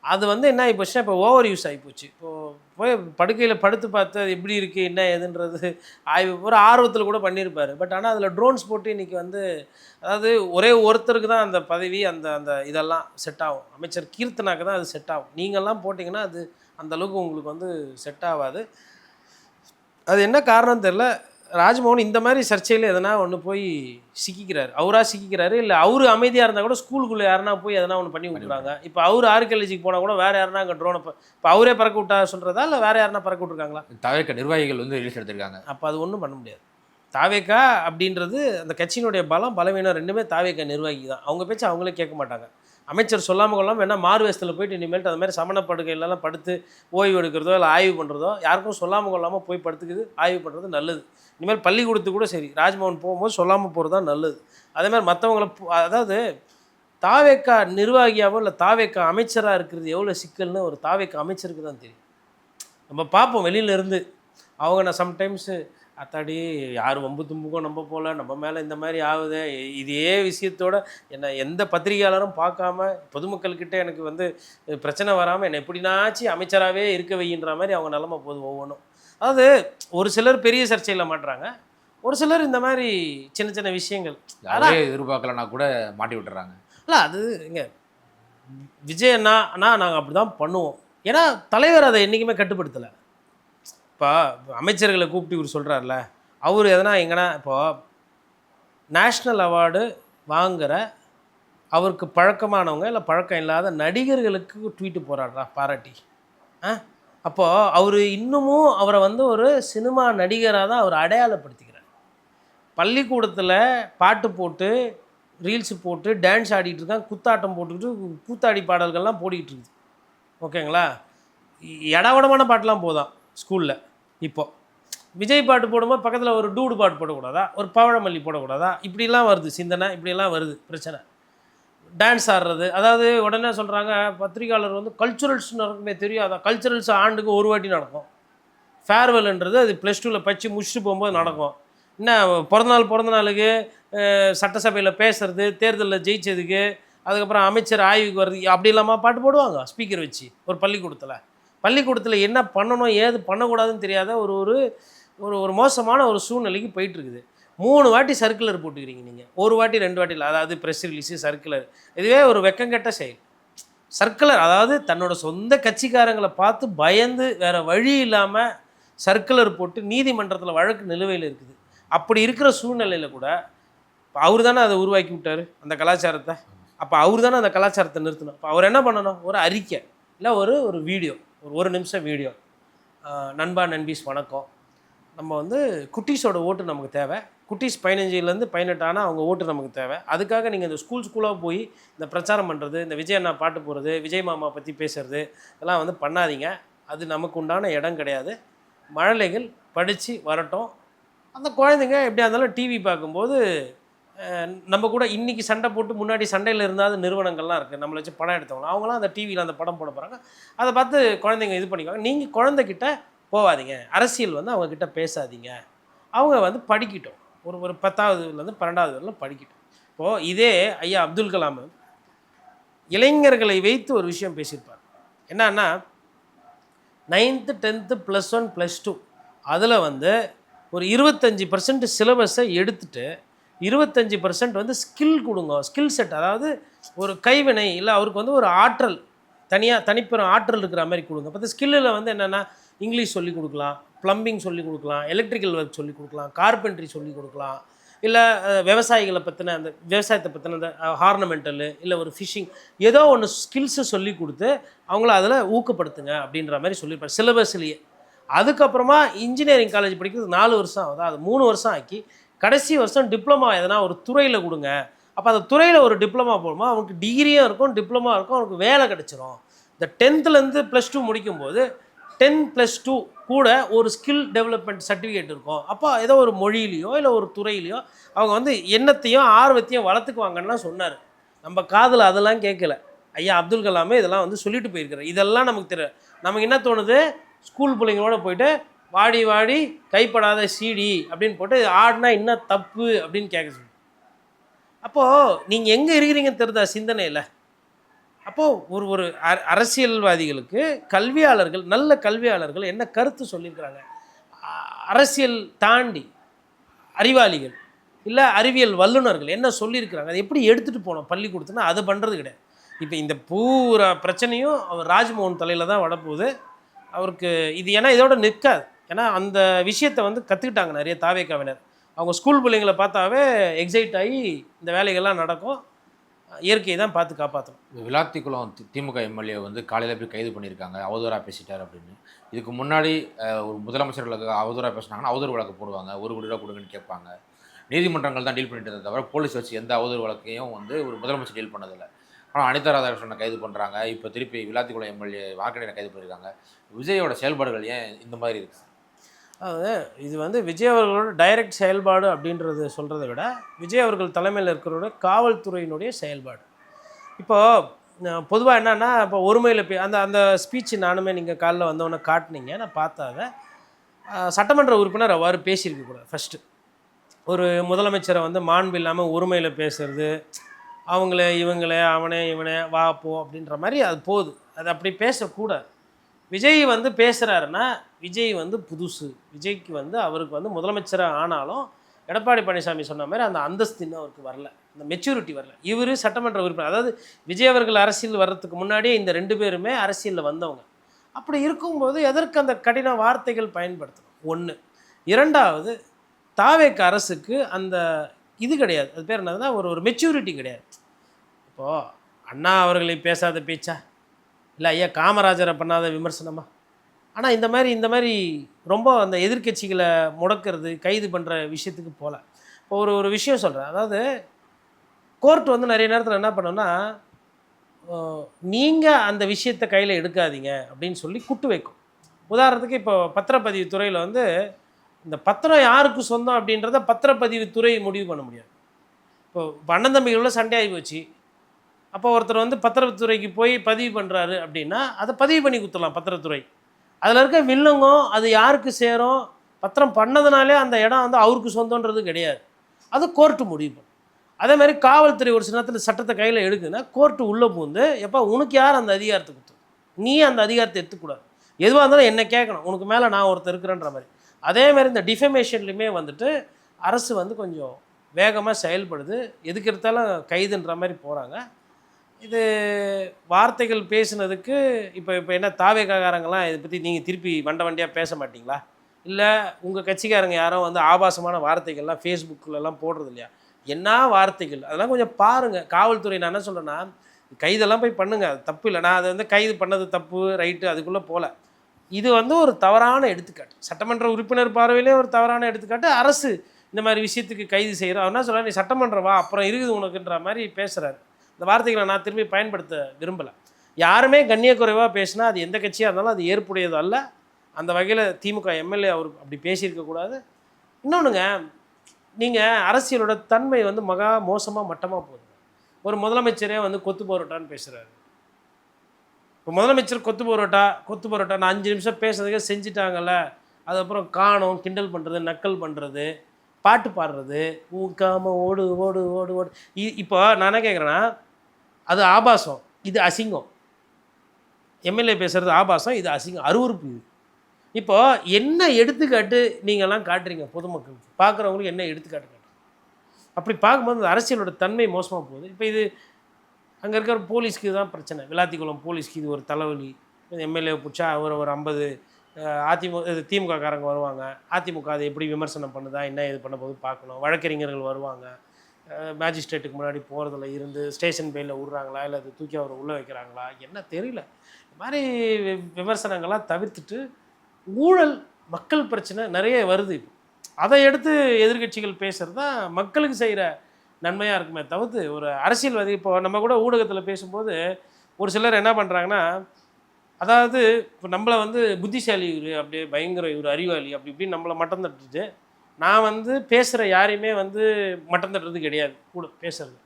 அது வந்து என்ன ஆகிப்போச்சுன்னா இப்போ ஓவர் யூஸ் ஆகிப்போச்சு. இப்போது போய் படுக்கையில் படுத்து பார்த்து அது எப்படி இருக்குது என்ன ஏதுன்றது ஆய்வு ஒரு ஆர்வத்தில் கூட பண்ணியிருப்பார். பட் ஆனால் அதில் ட்ரோன்ஸ் போட்டு இன்றைக்கி வந்து அதாவது ஒரே ஒருத்தருக்கு தான் அந்த பதவி, அந்த இதெல்லாம் செட் ஆகும். அமைச்சர் கீர்த்தனாக்கு தான் அது செட் ஆகும். நீங்கள்லாம் போட்டிங்கன்னா அது அந்தளவுக்கு உங்களுக்கு வந்து செட் ஆகாது. அது என்ன காரணம் தெரில. ராஜ்மோகன் இந்த மாதிரி சர்ச்சையில் எதனா ஒன்று போய் சிக்கிக்கிறாரு, அவராக சிக்கிக்கிறாரு. இல்லை அவர் அமைதியாக இருந்தால் கூட ஸ்கூலுக்குள்ளே யாருனா போய் எதனா ஒன்று பண்ணி விட்டுறாங்க. இப்போ அவர் ஆர்கியாலஜிக்கு போனால் கூட வேறு யாருனா அங்கே ட்ரோனை இப்போ அவரே பறக்க விட்டா சொல்கிறதா இல்லை வேறு யாருனா பறக்க விட்டுருக்காங்களா? தாவேக்கா நிர்வாகிகள் வந்து ரிலீஸ் எடுத்திருக்காங்க. அப்போ அது ஒன்றும் பண்ண முடியாது. தாவேக்கா அப்படின்றது அந்த கட்சியினுடைய பலவீனம் ரெண்டுமே தாவேக்கா நிர்வாகி தான். அவங்க பேச்சு அவங்களே கேட்க மாட்டாங்க. அமைச்சர் சொல்லாமல் கொள்ளாமல் வேணால் மார்வேஸ்தில் போயிட்டு இனிமேல்ட்டு அது மாதிரி சமண படுக்கையிலலாம் படுத்து ஓய்வு எடுக்கிறதோ இல்லை ஆய்வு பண்ணுறதோ யாருக்கும் சொல்லாமல் கொள்ளாமல் போய் படுத்துக்குது ஆய்வு பண்ணுறது நல்லது. இனிமேல் பள்ளிக்கூடத்துக்கு கூட சரி, ராஜ்மோகன் போகும்போது சொல்லாமல் போகிறது தான் நல்லது. அதேமாதிரி மற்றவங்கள அதாவது தாவேக்கா நிர்வாகியாவோ இல்லை தாவேக்கா அமைச்சராக இருக்கிறது எவ்வளோ சிக்கல்னு ஒரு தாவேக்கா அமைச்சருக்கு தான் தெரியும். நம்ம பார்ப்போம் வெளியிலேருந்து அவங்க நான் சம்டைம்ஸு அத்தாடி யார் வம்பு தும்புக்கும் நம்ம போகல, நம்ம மேலே இந்த மாதிரி ஆகுது, இதே விஷயத்தோட என்னை எந்த பத்திரிகையாளரும் பார்க்காம பொதுமக்கள்கிட்ட எனக்கு வந்து பிரச்சனை வராமல் என்னை எப்படினாச்சும் அமைச்சராகவே இருக்க வைன்ற மாதிரி அவங்க நிலமை போகுது ஒவ்வொன்றும். அதாவது ஒரு சிலர் பெரிய சர்ச்சையில் மாட்டுறாங்க, ஒரு சிலர் இந்த மாதிரி சின்ன சின்ன விஷயங்கள் யாரே எதிர்பார்க்கலன்னா கூட மாட்டி விட்டுறாங்க. இல்லை அது இங்கே விஜய் அண்ணா நாங்கள் அப்படி தான் பண்ணுவோம். ஏன்னா தலைவர் அதை என்றைக்குமே கட்டுப்படுத்தலை. இப்போ அமைச்சர்களை கூப்பிட்டு இவர் சொல்கிறார்ல, அவர் எதனா எங்கன்னா இப்போது நேஷ்னல் அவார்டு வாங்குகிற அவருக்கு பழக்கமானவங்க இல்லை பழக்கம் இல்லாத நடிகர்களுக்கு ட்வீட்டு போகிறாரா பாராட்டி? அப்போது அவர் இன்னமும் அவரை வந்து ஒரு சினிமா நடிகராக தான் அவர் அடையாளப்படுத்திக்கிறார். பள்ளிக்கூடத்தில் பாட்டு போட்டு ரீல்ஸு போட்டு டான்ஸ் ஆடிட்டு இருக்கான், குத்தாட்டம் போட்டுக்கிட்டு கூத்தாடி பாடல்கள்லாம் போட்டுக்கிட்டு இருக்குது, ஓகேங்களா? இடவடமான பாட்டெலாம் போதான் ஸ்கூலில். இப்போது விஜய் பாட்டு போடும்போது பக்கத்தில் ஒரு டூடு பாட்டு போடக்கூடாதா, ஒரு பவழமல்லி போடக்கூடாதா? இப்படிலாம் வருது சிந்தனை, இப்படிலாம் வருது பிரச்சனை. டான்ஸ் ஆடுறது, அதாவது உடனே சொல்கிறாங்க பத்திரிகையாளர் வந்து கல்ச்சுரல்ஸ் நடக்குமே தெரியாதா? கல்ச்சுரல்ஸ் ஆண்டுக்கு ஒரு வாட்டி நடக்கும். ஃபேர்வெல்ன்றது அது +2 படித்து முடிச்சுட்டு போகும்போது நடக்கும். என்ன பிறந்த நாளுக்கு சட்டசபையில் பேசுறது, தேர்தலில் ஜெயிச்சதுக்கு, அதுக்கப்புறம் அமைச்சர் ஆய்வுக்கு வருது, அப்படி இல்லாமல் பாட்டு போடுவாங்க ஸ்பீக்கர் வச்சு ஒரு பள்ளிக்கூடத்தில் என்ன பண்ணணும் ஏது பண்ணக்கூடாதுன்னு தெரியாத ஒரு மோசமான ஒரு சூழ்நிலைக்கு போயிட்டுருக்குது. 3 வாட்டி சர்க்குலர் போட்டுக்கிறீங்க நீங்கள், 1 வாட்டி 2 வாட்டி இல்லை. அதாவது ப்ரெஸ் ரிலீஸு சர்க்குலர், இதுவே ஒரு வெக்கங்கெட்ட செயல். சர்க்குலர் அதாவது தன்னோட சொந்த கட்சிக்காரங்களை பார்த்து பயந்து வேறு வழி இல்லாமல் சர்க்குலர் போட்டு நீதிமன்றத்தில் வழக்கு நிலுவையில் இருக்குது. அப்படி இருக்கிற சூழ்நிலையில் கூட அவர் தானே அதை உருவாக்கி விட்டார் அந்த கலாச்சாரத்தை. அப்போ அவர் தானே அந்த கலாச்சாரத்தை நிறுத்தணும். அப்போ அவர் என்ன பண்ணணும்? ஒரு அறிக்கை இல்லை ஒரு வீடியோ, ஒரு நிமிஷம் வீடியோ, நண்பா நண்பீஸ் வணக்கம், நம்ம வந்து குட்டீஸோட ஓட்டு நமக்கு தேவை, குட்டீஸ் 15 18 ஆனால் அவங்க ஓட்டு நமக்கு தேவை. அதுக்காக நீங்கள் இந்த ஸ்கூலாக போய் இந்த பிரச்சாரம் பண்ணுறது, இந்த விஜய் அண்ணா பாட்டு போடுறது, விஜய் மாமா பற்றி பேசுகிறது, இதெல்லாம் வந்து பண்ணாதீங்க. அது நமக்கு உண்டான இடம் கிடையாது. மழலைகள் படித்து வரட்டும். அந்த குழந்தைங்க எப்படியா இருந்தாலும் டிவி பார்க்கும்போது நம்ம கூட இன்றைக்கி சண்டை போட்டு முன்னாடி சண்டையில் இருந்தாத நிறுவனங்கள்லாம் இருக்குது, நம்மளை வச்சு படம் எடுத்தவங்க, அவங்களாம் அந்த டிவியில் அந்த படம் போட போகிறாங்க. அதை பார்த்து குழந்தைங்க இது பண்ணிக்குவாங்க. நீங்கள் குழந்தைகிட்ட போகாதீங்க, அரசியல் வந்து அவங்கக்கிட்ட பேசாதீங்க, அவங்க வந்து படிக்கட்டும், ஒரு 10ஆவதுலேருந்து 12ஆவது வரலாம் படிக்கட்டும். இப்போது இதே ஐயா அப்துல் கலாம் இளைஞர்களை வைத்து ஒரு விஷயம் பேசியிருப்பார். என்னன்னா 9th 10th +1 +2 அதில் வந்து ஒரு 25% சிலபஸை எடுத்துகிட்டு 25% வந்து ஸ்கில் கொடுங்க, ஸ்கில் செட். அதாவது ஒரு கைவினை இல்லை அவருக்கு வந்து ஒரு ஆற்றல், தனிப்பெரும் ஆற்றல் இருக்கிற மாதிரி கொடுங்க. இப்போ ஸ்கில்லில் வந்து என்னென்னா இங்கிலீஷ் சொல்லிக் கொடுக்கலாம், ப்ளம்பிங் சொல்லிக் கொடுக்கலாம், எலக்ட்ரிக்கல் ஒர்க் சொல்லிக் கொடுக்கலாம், கார்பென்ட்ரி சொல்லிக் கொடுக்கலாம், இல்லை விவசாயிகளை பற்றின அந்த விவசாயத்தை பற்றின அந்த ஹார்னமெண்டலு இல்லை ஒரு ஃபிஷிங் ஏதோ ஒன்று ஸ்கில்ஸை சொல்லி கொடுத்து அவங்கள அதில் ஊக்கப்படுத்துங்க அப்படின்ற மாதிரி சொல்லியிருப்பார் சிலபஸ்லேயே. அதுக்கப்புறமா இன்ஜினியரிங் காலேஜ் படிக்கிறது 4 வருஷம் ஆகுது, அது 3 வருஷம் ஆக்கி கடைசி வருஷம் டிப்ளமா எதனா ஒரு துறையில் கொடுங்க. அப்போ அந்த துறையில் ஒரு டிப்ளமா போடுமா அவனுக்கு டிகிரியும் இருக்கும், டிப்ளமா இருக்கும், அவனுக்கு வேலை கிடச்சிரும். இந்த 10th +2 முடிக்கும்போது 10+2 கூட ஒரு ஸ்கில் டெவலப்மெண்ட் சர்டிஃபிகேட் இருக்கும். அப்போ ஏதோ ஒரு மொழியிலையோ இல்லை ஒரு துறையிலையோ அவங்க வந்து எண்ணத்தையும் ஆர்வத்தையும் வளர்த்துக்குவாங்கன்னா சொன்னார். நம்ம காதில் அதெல்லாம் கேட்கல. ஐயா அப்துல் கலாமே இதெல்லாம் வந்து சொல்லிட்டு போயிருக்கிறார். இதெல்லாம் நமக்கு தெரியும். நமக்கு என்ன தோணுது, ஸ்கூல் பிள்ளைங்களோட போயிட்டு வாடி வாடி கைப்படாத சீடி அப்படின்னு போட்டு ஆடினா என்ன தப்பு அப்படின்னு கேட்க சொல்லி. அப்போது நீங்கள் எங்கே இருக்கிறீங்கன்னு தெரியுதா சிந்தனையில்? அப்போது ஒரு அரசியல்வாதிகளுக்கு கல்வியாளர்கள், நல்ல கல்வியாளர்கள் என்ன கருத்து சொல்லியிருக்கிறாங்க, அரசியல் தாண்டி அறிவாளிகள் இல்லை அறிவியல் வல்லுநர்கள் என்ன சொல்லியிருக்கிறாங்க, அதை எப்படி எடுத்துகிட்டு போனோம் பள்ளிக்கூடத்துனா அது பண்ணுறது கிடையாது. இப்போ இந்த பூரா பிரச்சனையும் அவர் ராஜ்மோகன் தலையில் தான் வரப்போகுது. அவருக்கு இது ஏன்னா இதோட நிற்காது. ஏன்னா அந்த விஷயத்தை வந்து கற்றுக்கிட்டாங்க நிறைய தாவேக்காவினர். அவங்க ஸ்கூல் பிள்ளைங்களை பார்த்தாவே எக்ஸைட் ஆகி இந்த வேலைகள்லாம் நடக்கும். இயற்கையை தான் பார்த்து காப்பாற்றணும். விளாத்திக்குளம் திமுக எம்எல்ஏ வந்து காலையில் போய் கைது பண்ணியிருக்காங்க, அவதூறாக பேசிட்டார் அப்படின்னு. இதுக்கு முன்னாடி ஒரு முதலமைச்சர்களுக்கு அவதூறாக பேசினாங்கன்னா அவதூறு வழக்கு போடுவாங்க, 1 கோடி ரூபா கொடுங்கன்னு கேட்பாங்க. நீதிமன்றங்கள் தான் டீல் பண்ணிட்டு தவிர போலீஸ் வச்சு எந்த அவதூறு வழக்கையும் வந்து ஒரு முதலமைச்சர் டீல் பண்ணதில்லை. ஆனால் அனிதா ராதாகிருஷ்ணனை கைது பண்ணுறாங்க, இப்போ திருப்பி விளாத்திக்குளம் எம்எல்ஏ வாக்கடையை கைது பண்ணியிருக்காங்க. விஜயோட செயல்பாடுகள் ஏன் இந்த மாதிரி இருக்குது? அதாவது இது வந்து விஜய் அவர்களோட டைரக்ட் செயல்பாடு அப்படின்றது சொல்கிறத விட விஜய் அவர்கள் தலைமையில் இருக்கிறோட காவல்துறையினுடைய செயல்பாடு. இப்போது பொதுவாக என்னென்னா இப்போ ஒருமையில் அந்த அந்த ஸ்பீச்சு நானுமே நீங்கள் காலைல வந்தவொடனே காட்டினீங்க, நான் பார்த்தாங்க. சட்டமன்ற உறுப்பினர் அவ்வாறு பேசியிருக்கக்கூடாது. ஃபஸ்ட்டு ஒரு முதலமைச்சரை வந்து மாண்பு இல்லாமல் ஒருமையில் பேசுறது, அவங்களே இவங்களே அவனே இவனே வா போ அப்படின்ற மாதிரி அது போகுது. அது அப்படி பேசக்கூடாது. விஜய் வந்து பேசுகிறாருன்னா விஜய் வந்து புதுசு. விஜய்க்கு வந்து அவருக்கு வந்து முதலமைச்சராக ஆனாலும் எடப்பாடி பழனிசாமி சொன்ன மாதிரி அந்த அந்தஸ்து இன்னும் அவருக்கு வரல, அந்த மெச்சூரிட்டி வரல. இவர் சட்டமன்ற உறுப்பினர், அதாவது விஜய் அவர்கள் அரசியல் வர்றதுக்கு முன்னாடியே இந்த 2 பேருமே அரசியலில் வந்தவங்க. அப்படி இருக்கும்போது எதற்கு அந்த கடின வார்த்தைகள் பயன்படுத்தணும்? 1. 2வது தாவேக்க அரசுக்கு அந்த இது கிடையாது, அது பேர் என்னதுன்னா ஒரு மெச்சூரிட்டி கிடையாது. இப்போது அண்ணா அவர்களை பேசாத பேச்சா, இல்லை ஐயா காமராஜரை பண்ணாத விமர்சனமா? ஆனால் இந்த மாதிரி ரொம்ப அந்த எதிர்க்கட்சிகளை முடக்கிறது, கைது பண்ணுற விஷயத்துக்கு போகல. இப்போ ஒரு விஷயம் சொல்கிறேன். அதாவது கோர்ட் வந்து நிறைய நேரத்தில் என்ன பண்ணோன்னா, நீங்கள் அந்த விஷயத்தை கையில் எடுக்காதீங்க அப்படின்னு சொல்லி குட்டு வைக்கும். உதாரணத்துக்கு இப்போ பத்திரப்பதிவு துறையில் வந்து இந்த பத்திரம் யாருக்கு சொந்தம் அப்படின்றத பத்திரப்பதிவு துறை முடிவு பண்ண முடியாது. இப்போ அண்ணன் தம்பிகளோட சண்டை ஆகி போச்சு, அப்போ ஒருத்தர் வந்து பத்திரத்துறைக்கு போய் பதிவு பண்ணுறாரு அப்படின்னா அதை பதிவு பண்ணி கொடுத்துடலாம் பத்திரத்துறை. அதில் இருக்க வில்லங்கம் அது யாருக்கு சேரும், பத்திரம் பண்ணதுனாலே அந்த இடம் வந்து அவருக்கு சொந்தன்றது கிடையாது, அது கோர்ட்டு முடிவு பண்ணும். அதே மாதிரி காவல்துறை ஒரு சில நேரத்தில் சட்டத்தை கையில் எடுக்குதுன்னா கோர்ட்டு உள்ளே பூந்து எப்போ உனக்கு யார் அந்த அதிகாரத்தை கொடுத்து, நீ அந்த அதிகாரத்தை எடுத்துக்கூடாது, எதுவாக இருந்தாலும் என்னை கேட்கணும், உனக்கு மேலே நான் ஒருத்தர் இருக்கிறேன்ற மாதிரி. அதே மாதிரி இந்த டிஃபமேஷன்லையுமே வந்துட்டு அரசு வந்து கொஞ்சம் வேகமாக செயல்படுது, எதுக்கு எடுத்தாலும் கைதுன்ற மாதிரி போகிறாங்க. இது வார்த்தைகள் பேசுனதுக்கு இப்போ என்ன தாவேக்காரங்களாம் இதை பற்றி நீங்கள் திருப்பி வண்டியாக பேச மாட்டிங்களா? இல்லை உங்கள் கட்சிக்காரங்க யாரோ வந்து ஆபாசமான வார்த்தைகள்லாம் ஃபேஸ்புக்கிலலாம் போடுறது இல்லையா? என்ன வார்த்தைகள் அதெல்லாம் கொஞ்சம் பாருங்கள். காவல்துறை நான் என்ன சொல்கிறேன்னா, கைதெல்லாம் போய் பண்ணுங்கள், அது தப்பு இல்லை. நான் அதை வந்து கைது பண்ணது தப்பு ரைட்டு அதுக்குள்ளே போகல. இது வந்து ஒரு தவறான எடுத்துக்காட்டு, சட்டமன்ற உறுப்பினர் பார்வையிலே ஒரு தவறான எடுத்துக்காட்டு. அரசு இந்த மாதிரி விஷயத்துக்கு கைது செய்கிறோம். அவர் என்ன சொல்கிறார், நீ சட்டமன்றம் வா அப்புறம் இருக்குது உனக்குன்ற மாதிரி பேசுகிறாரு. இந்த வார்த்தைகளை நான் திரும்பி பயன்படுத்த விரும்பலை. யாருமே கண்ணியக்குறைவாக பேசினா அது எந்த கட்சியாக இருந்தாலும் அது ஏற்புடையது அல்ல. அந்த வகையில் திமுக எம்எல்ஏ அவர் அப்படி பேசியிருக்கக்கூடாது. இன்னொன்றுங்க, நீங்கள் அரசியலோட தன்மை வந்து மகா மோசமாக மட்டமாக போகுது. ஒரு முதலமைச்சரே வந்து கொத்து பரோட்டான்னு பேசுகிறாரு. இப்போ முதலமைச்சர் கொத்து பரோட்டா நான் 5 நிமிஷம் பேசுறதுக்கே செஞ்சுட்டாங்கல்ல, அதுக்கப்புறம் காணோம், கிண்டல் பண்ணுறது, நக்கல் பண்ணுறது, பாட்டு பாடுறது, ஊக்காம ஓடு ஓடு ஓடு ஓடு. இப்போ நான் என்ன கேட்குறேன்னா, அது ஆபாசம், இது அசிங்கம். எம்எல்ஏ பேசுகிறது ஆபாசம், இது அசிங்கம், அருவருப்பு. இது இப்போ என்ன எடுத்துக்காட்டு நீங்கள்லாம் காட்டுறீங்க பொதுமக்களுக்கு, பார்க்குறவங்களுக்கு என்ன எடுத்துக்காட்டு காட்டுறீங்க? அப்படி பார்க்கும்போது அந்த அரசியலோட தன்மை மோசமாக போகுது. இப்போ இது அங்கே இருக்கிற போலீஸ்க்கு தான் பிரச்சனை. விளாத்திக்குளம் போலீஸ்க்கு இது ஒரு தலைவலி. எம்எல்ஏ பிடிச்சா ஒரு 50 திமுக காரங்க வருவாங்க. அதிமுக அதை எப்படி விமர்சனம் பண்ணுதா, என்ன இது பண்ண போது பார்க்கணும். வழக்கறிஞர்கள் வருவாங்க. மேஜிஸ்ட்ரேட்டுக்கு முன்னாடி போகிறதுல இருந்து ஸ்டேஷன் பெயிலில் விட்றாங்களா, இல்லை அது தூக்கி அவரை உள்ளே வைக்கிறாங்களா, என்ன தெரியல. இந்த மாதிரி விமர்சனங்கள்லாம் தவிர்த்துட்டு ஊழல் மக்கள் பிரச்சனை நிறைய வருது. அதை எடுத்து எதிர்கட்சிகள் பேசுகிறது தான் மக்களுக்கு செய்கிற நன்மையாக இருக்குமே தவிர்த்து ஒரு அரசியல்வாதி. இப்போ நம்ம கூட ஊடகத்தில் பேசும்போது ஒரு சிலர் என்ன பண்ணுறாங்கன்னா, அதாவது இப்போ நம்மளை வந்து புத்திசாலி இவர், அப்படியே பயங்கர இவர் அறிவாளி, அப்படி இப்படின்னு நம்மளை மட்டம் தட்டுட்டு, நான் வந்து பேசுகிற யாரையுமே வந்து மட்டம் தட்டுறது கிடையாது. கூட பேசுறது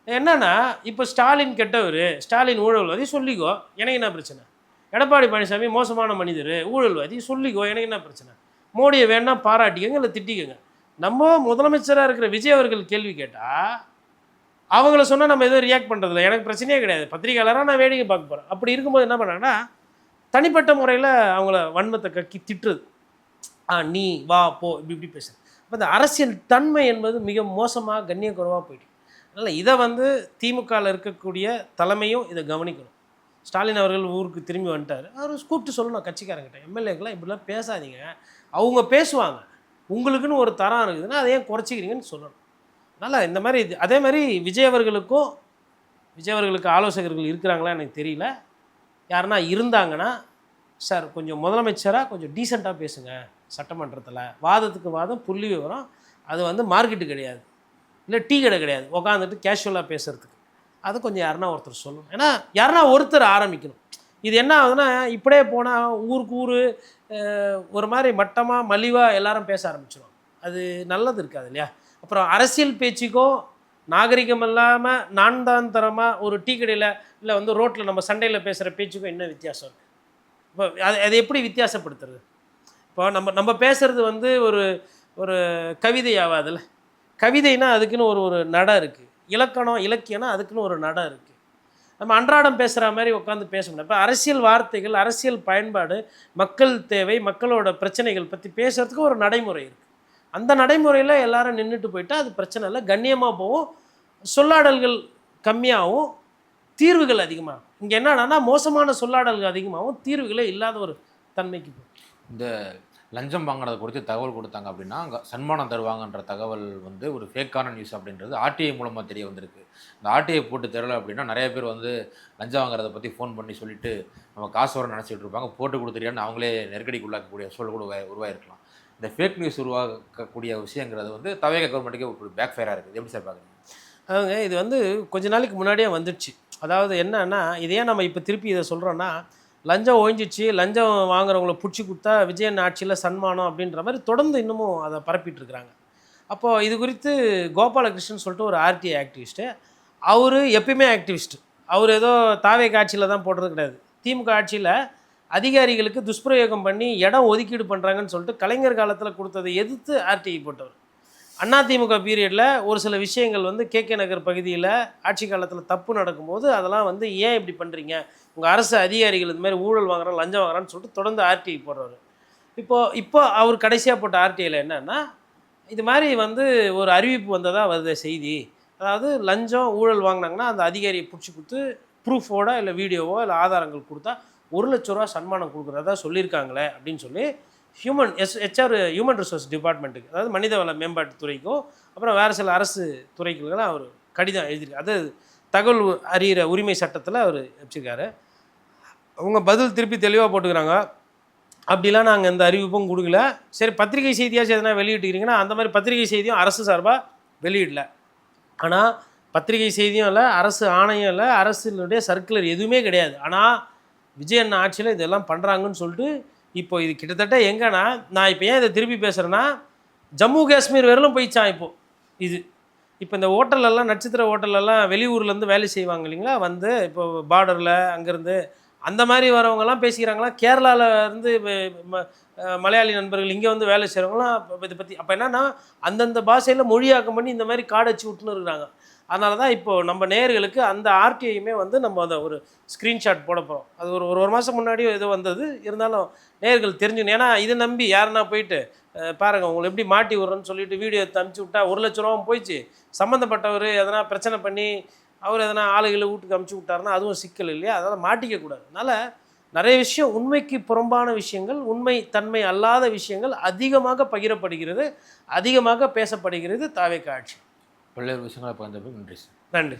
என்னன்னா, இப்போ ஸ்டாலின் கெட்டவர், ஸ்டாலின் ஊழல்வாதி சொல்லிக்கோ, எனக்கு என்ன பிரச்சனை. எடப்பாடி பழனிசாமி மோசமான மனிதர், ஊழல்வாதி சொல்லிக்கோ, எனக்கு என்ன பிரச்சனை. மோடியை வேணா பாராட்டிக்கங்க, இல்லை திட்டிக்கங்க. நம்ம முதலமைச்சராக இருக்கிற விஜய் அவர்கள் கேள்வி கேட்டால் அவங்கள சொன்னால் நம்ம எதுவும் ரியாக்ட் பண்ணுறதில்ல, எனக்கு பிரச்சனையே கிடையாது, பத்திரிகையாளராக நான் வேடிக்கை பார்க்க போகிறேன். அப்படி இருக்கும்போது என்ன பண்ணுறாங்கன்னா, தனிப்பட்ட முறையில் அவங்கள வன்மத்தை கக்கி திட்டுறது, நீ வா போ, இப்படி இப்படி பேசுறது. இப்போ இந்த அரசியல் தன்மை என்பது மிக மோசமாக கண்ணியக்குறைவாக போயிட்டு. அதனால் இதை வந்து திமுகவில் இருக்கக்கூடிய தலைமையும் இதை கவனிக்கணும். ஸ்டாலின் அவர்கள் ஊருக்கு திரும்பி வந்துட்டார், அவர் கூப்பிட்டு சொல்லணும் கட்சிக்காரங்கிட்ட, எம்எல்ஏக்கெல்லாம் இப்படிலாம் பேசாதீங்க, அவங்க பேசுவாங்க, உங்களுக்குன்னு ஒரு தரம் இருக்குதுன்னா அதை ஏன் குறைச்சிக்கிறீங்கன்னு சொல்லணும். அதனால் இந்த மாதிரி அதே மாதிரி விஜய் அவர்களுக்கு ஆலோசகர்கள் இருக்கிறாங்களா எனக்கு தெரியல. யாருன்னா இருந்தாங்கன்னா, சார் கொஞ்சம் முதலமைச்சராக கொஞ்சம் டீசெண்டாக பேசுங்க சட்டமன்றத்தில், வாதத்துக்கு வாதம் புள்ளி விவரம், அது வந்து மார்க்கெட்டு கிடையாது, இல்லை டீ கடை கிடையாது உட்காந்துட்டு கேஷுவலாக பேசுகிறதுக்கு, அது கொஞ்சம் யாருன்னா ஒருத்தர் சொல்லணும். ஏன்னா யாருன்னா ஒருத்தர் ஆரம்பிக்கணும். இது என்ன ஆகுதுன்னா, இப்படியே போனால் ஊருக்கு ஊர் ஒரு மாதிரி மட்டமாக மலிவாக எல்லாரும் பேச ஆரம்பிச்சிடும். அது நல்லது இருக்காது இல்லையா. அப்புறம் அரசியல் பேச்சுக்கும் நாகரிகம் இல்லாமல் நான்தாந்தரமாக ஒரு டீ கடையில் இல்லை வந்து ரோட்டில் நம்ம சண்டையில் பேசுகிற பேச்சுக்கும் என்ன வித்தியாசம் இருக்குது? இப்போ அதை எப்படி வித்தியாசப்படுத்துறது? இப்போ நம்ம பேசுகிறது வந்து ஒரு கவிதை ஆகாதுல்ல. கவிதைனா அதுக்குன்னு ஒரு நடை இருக்குது, இலக்கியம்னா அதுக்குன்னு ஒரு நடை இருக்குது. நம்ம அன்றாடம் பேசுகிற மாதிரி உட்காந்து பேச முடியாது. இப்போ அரசியல் வார்த்தைகள், அரசியல் பயன்பாடு, மக்கள் தேவை, மக்களோட பிரச்சனைகள் பற்றி பேசுகிறதுக்கு ஒரு நடைமுறை இருக்குது. அந்த நடைமுறையில் எல்லாரும் நின்றுட்டு போயிட்டா அது பிரச்சனை இல்லை, கண்ணியமாக போகும், சொல்லாடல்கள் கம்மியாகவும் தீர்வுகள் அதிகமாகும். இங்கே என்னன்னா மோசமான சொல்லாடல்கள் அதிகமாகவும் தீர்வுகளே இல்லாத ஒரு தன்மைக்கு போகும். இந்த லஞ்சம் வாங்கினதை குறித்து தகவல் கொடுத்தாங்க அப்படின்னா அங்கே சன்மானம் தருவாங்கன்ற தகவல் வந்து ஒரு ஃபேக்கான நியூஸ் அப்படின்றது ஆர்டிஐ மூலமாக தெரிய வந்திருக்கு. இந்த ஆர்டிஐ போட்டு தரலை அப்படின்னா நிறைய பேர் வந்து லஞ்சம் வாங்குறதை பற்றி ஃபோன் பண்ணி சொல்லிட்டு நம்ம காசு வர நினச்சிட்டு இருப்பாங்க, போட்டு கொடுத்துறியான்னு அவங்களே நெருக்கடிக்கு உள்ளாக்கக்கூடிய சூழல் கூட உருவாயிருக்கலாம். இந்த ஃபேக் நியூஸ் உருவாக்கக்கூடிய விஷயங்கிறது வந்து தவேக கவர்மெண்ட்டுக்கே ஒரு பேக் ஃபயராக இருக்குது. எப்படி சார் பார்க்குறீங்க? அவங்க இது வந்து கொஞ்ச நாளைக்கு முன்னாடியே வந்துடுச்சு. அதாவது என்னன்னா, இதையே நம்ம இப்போ திருப்பி இதை சொல்கிறோன்னா, லஞ்சம் ஒழிஞ்சிச்சு, லஞ்சம் வாங்குறவங்கள பிடிச்சி கொடுத்தா விஜயன் ஆட்சியில் சன்மானம் அப்படின்ற மாதிரி தொடர்ந்து இன்னமும் அதை பரப்பிட்டு இருக்கிறாங்க. அப்போது இது குறித்து கோபாலகிருஷ்ணன் சொல்லிட்டு ஒரு ஆர்டிஐ ஆக்டிவிஸ்ட்டு, அவர் எப்பயுமே ஆக்டிவிஸ்ட்டு, அவர் ஏதோ தாவேக ஆட்சியில் தான் போடுறது கிடையாது. திமுக ஆட்சியில் அதிகாரிகளுக்கு துஷ்பிரயோகம் பண்ணி இடம் ஒதுக்கீடு பண்ணுறாங்கன்னு சொல்லிட்டு கலைஞர் காலத்தில் கொடுத்ததை எதிர்த்து ஆர்டிஐ போட்டவர். அதிமுக பீரியடில் ஒரு சில விஷயங்கள் வந்து கே நகர் பகுதியில் ஆட்சி காலத்தில் தப்பு நடக்கும்போது அதெல்லாம் வந்து ஏன் இப்படி பண்ணுறீங்க, உங்கள் அரசு அதிகாரிகள் இது மாதிரி ஊழல் வாங்குறான் லஞ்சம் வாங்குறான்னு சொல்லிட்டு தொடர்ந்து ஆர்டிஐ போடுறாரு. இப்போ அவர் கடைசியாக போட்ட ஆர்டிஐயில் என்னன்னா, இது மாதிரி வந்து ஒரு அறிவிப்பு வந்ததாக வருது செய்தி, அதாவது லஞ்சம் ஊழல் வாங்கினாங்கன்னா அந்த அதிகாரியை பிடிச்சி கொடுத்து ப்ரூஃபோட இல்லை வீடியோவோ இல்லை ஆதாரங்கள் கொடுத்தா 1 லட்ச ரூபா சன்மானம் கொடுக்குறதா சொல்லியிருக்காங்களே அப்படின்னு சொல்லி ஹியூமன் ரிசோர்ஸ் டிபார்ட்மெண்ட்டுக்கு, அதாவது மனிதவள மேம்பாட்டு துறைக்கும் அப்புறம் வேறு சில அரசு துறைகளுக்கெல்லாம் அவர் கடிதம் எழுதியிருக்கு. அது தகவல் அறிகிற உரிமை சட்டத்தில் அவர் வச்சுருக்காரு. அவங்க பதில் திருப்பி தெளிவாக போட்டுக்கிறாங்க, அப்படிலாம் நாங்கள் எந்த அறிவிப்பும் கொடுக்கல, சரி பத்திரிகை செய்தியாச்சும் எதனா வெளியிட்டுக்கிறீங்கன்னா அந்த மாதிரி பத்திரிகை செய்தியும் அரசு சார்பாக வெளியிடல. ஆனால் பத்திரிகை செய்தியும் இல்லை, அரசு ஆணையம் இல்லை, அரசினுடைய சர்க்குலர் எதுவுமே கிடையாது. ஆனால் விஜயன் ஆட்சியில் இதெல்லாம் பண்ணுறாங்கன்னு சொல்லிட்டு இப்போ இது கிட்டத்தட்ட எங்கன்னா, நான் இப்போ ஏன் இதை திருப்பி பேசுகிறேன்னா, ஜம்மு காஷ்மீர் வரலும் போயிச்சான் இப்போது இது. இப்போ இந்த ஹோட்டலெல்லாம் நட்சத்திர ஹோட்டலெல்லாம் வெளியூர்லேருந்து வேலை செய்வாங்க இல்லைங்களா, வந்து இப்போ பார்டரில் அங்கேருந்து அந்த மாதிரி வரவங்கலாம் பேசிக்கிறாங்களா, கேரளாவில் இருந்து மலையாளி நண்பர்கள் இங்கே வந்து வேலை செய்கிறவங்களாம் இதை பற்றி. அப்போ என்னென்னா அந்தந்த பாஷையில் மொழியாக்கம் பண்ணி இந்த மாதிரி கார்டு வச்சு விட்டுன்னு இருக்கிறாங்க. அதனால தான் இப்போது நம்ம நேயர்களுக்கு அந்த ஆர்டிஐயுமே வந்து நம்ம அதை ஒரு ஸ்க்ரீன்ஷாட் போட போகிறோம். அது ஒரு மாதம் முன்னாடியே ஏதோ வந்தது, இருந்தாலும் நேயர்கள் தெரிஞ்சுக்கணும். ஏன்னா இதை நம்பி யாருன்னா போயிட்டு பாருங்கள் உங்களை எப்படி மாட்டி விட்றோன்னு சொல்லிட்டு வீடியோ எடுத்து அனுப்பிச்சி விட்டா 1 லட்ச ரூபாவும் போயிடுச்சு, சம்மந்தப்பட்டவர் எதனா பிரச்சனை பண்ணி அவர் எதனா ஆளுகளை வீட்டுக்கு அமுச்சு விட்டாருன்னா அதுவும் சிக்கல் இல்லையா, அதனால் மாட்டிக்கக்கூடாது. அதனால் நிறைய விஷயம் உண்மைக்கு புறம்பான விஷயங்கள், உண்மை தன்மை அல்லாத விஷயங்கள் அதிகமாக பகிரப்படுகிறது, அதிகமாக பேசப்படுகிறது தாவேக்கா ஆட்சி. பல்வேறு விஷயங்களை பகிர்ந்ததுக்கு நன்றி சார். நன்றி.